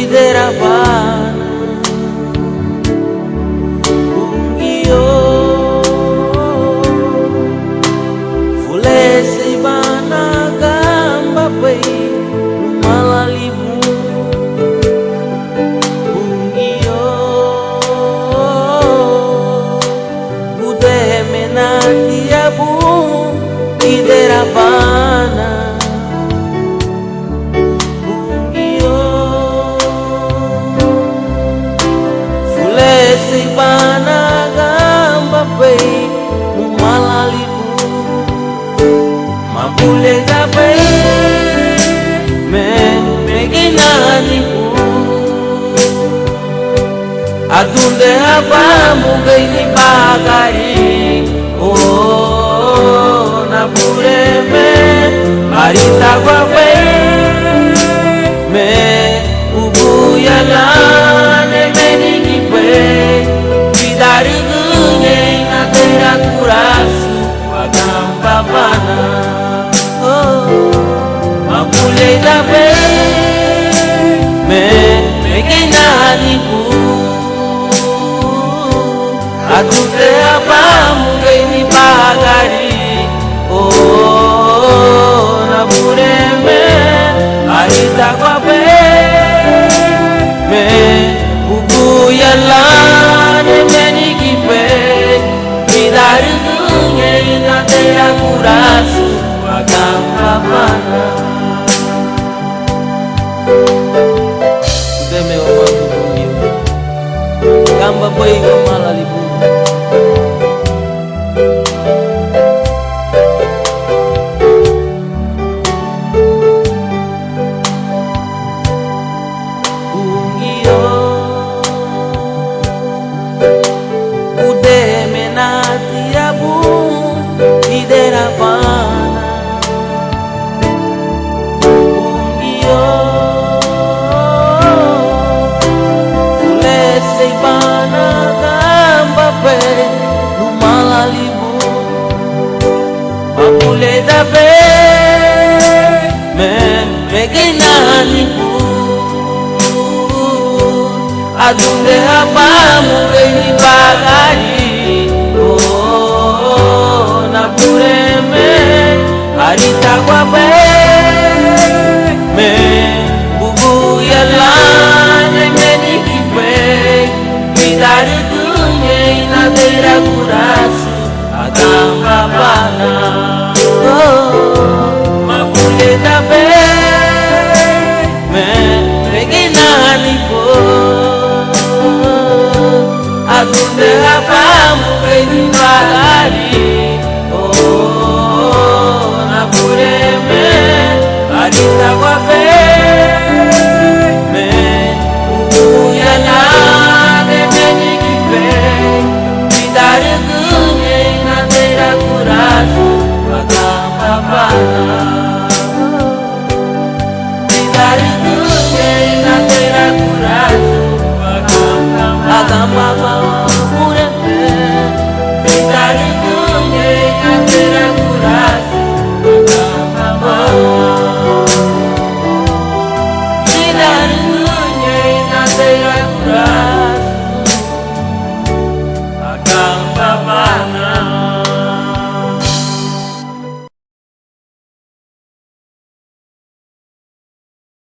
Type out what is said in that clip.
Iderabana Ungio Fulesi bana gamba pei Lumalalibu Ungio Bude menati abu Iderabana Sibana gamba pei Mumalalibu Mabule gape Meginanibu Adunde haba mugai ni bagari Oh nabure me Arita gape Me ubuyalane menigi Vidarigunya na terra curaço Agamba bana Mabulei da bem Meginanibu Adunde abamu geni bagari Oh nabureme Arita kwa bem Ubuyalane menigi bem Vidarigunya na terra curaço Agamba bana Udah mewah bumi Gamba boy Mumalalibu Ungio Ude menati abu Iderabana Ungio Fulesi bana gamba pe Lumalalibu Mabule da be Meginanibu Adunde abamu geni bagari Oh nabureme Arita kwa be Me bubuyalane menigi be Vidarigunya na terra curaço Agamba bana Mabule da be Meginanibu Adunde